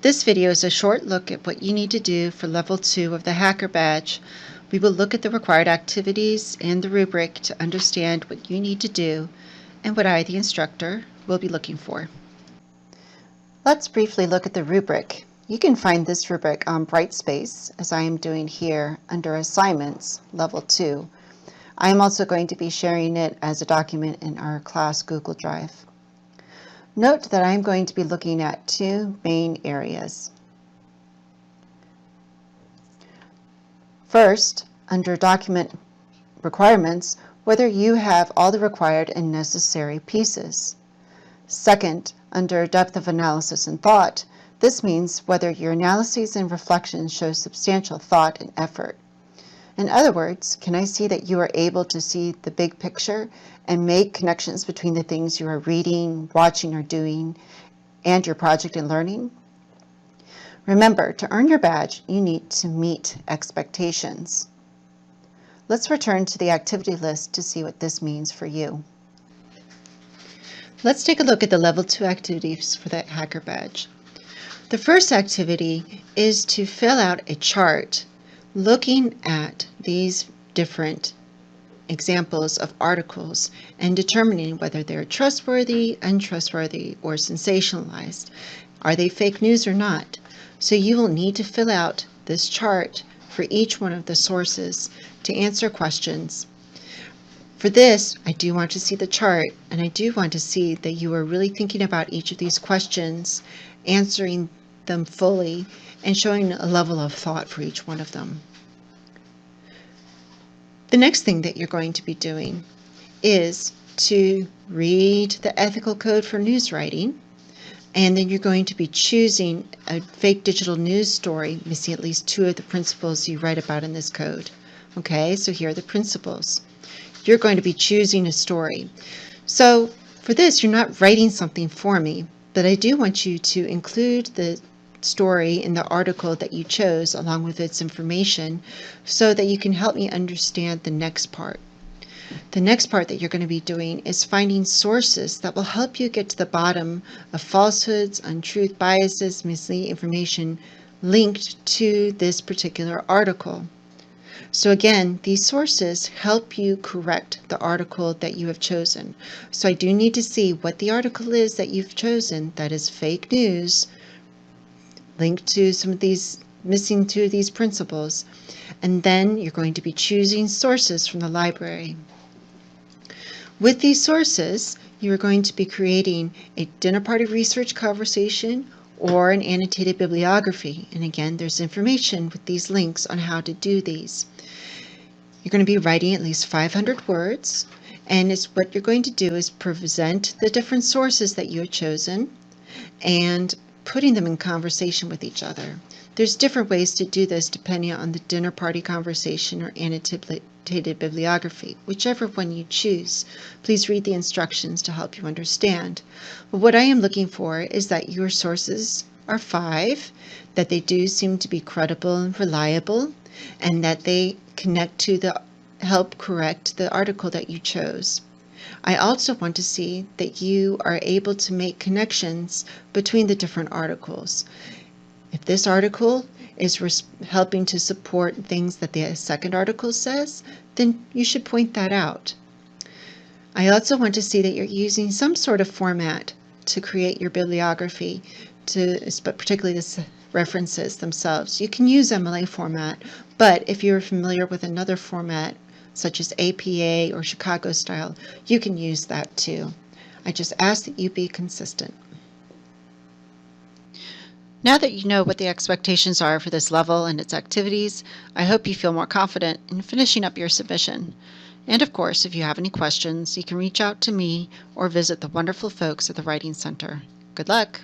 This video is a short look at what you need to do for Level 2 of the Hacker Badge. We will look at the required activities and the rubric to understand what you need to do and what I, the instructor, will be looking for. Let's briefly look at the rubric. You can find this rubric on Brightspace, as I am doing here under Assignments, Level 2. I am also going to be sharing it as a document in our class Google Drive. Note that I'm going to be looking at two main areas. First, under Document Requirements, whether you have all the required and necessary pieces. Second, under Depth of Analysis and Thought, this means whether your analyses and reflections show substantial thought and effort. In other words, can I see that you are able to see the big picture and make connections between the things you are reading, watching, or doing, and your project and learning? Remember, to earn your badge, you need to meet expectations. Let's return to the activity list to see what this means for you. Let's take a look at the Level 2 activities for the Hacker Badge. The first activity is to fill out a chart looking at these different examples of articles and determining whether they're trustworthy, untrustworthy, or sensationalized. Are they fake news or not? So you will need to fill out this chart for each one of the sources to answer questions. For this, I do want to see the chart, and I do want to see that you are really thinking about each of these questions, answering them fully, and showing a level of thought for each one of them. The next thing that you're going to be doing is to read the ethical code for news writing, and then you're going to be choosing a fake digital news story missing at least two of the principles you write about in this code. Okay, so here are the principles. You're going to be choosing a story. So for this, you're not writing something for me, but I do want you to include the story in the article that you chose along with its information so that you can help me understand the next part. The next part that you're going to be doing is finding sources that will help you get to the bottom of falsehoods, untruth, biases, misleading information linked to this particular article. So again, these sources help you correct the article that you have chosen. So I do need to see what the article is that you've chosen that is fake news, linked to some of these, missing two of these principles, and then you're going to be choosing sources from the library. With these sources, you're going to be creating a dinner party research conversation or an annotated bibliography. And again, there's information with these links on how to do these. You're going to be writing at least 500 words, and what you're going to do is present the different sources that you have chosen and putting them in conversation with each other. There's different ways to do this depending on the dinner party conversation or annotated bibliography, whichever one you choose. Please read the instructions to help you understand. But what I am looking for is that your sources are 5, that they do seem to be credible and reliable, and that they connect to help correct the article that you chose. I also want to see that you are able to make connections between the different articles. If this article is helping to support things that the second article says, then you should point that out. I also want to see that you're using some sort of format to create your bibliography, particularly the references themselves. You can use MLA format, but if you're familiar with another format, such as APA or Chicago style, you can use that too. I just ask that you be consistent. Now that you know what the expectations are for this level and its activities, I hope you feel more confident in finishing up your submission. And of course, if you have any questions, you can reach out to me or visit the wonderful folks at the Writing Center. Good luck!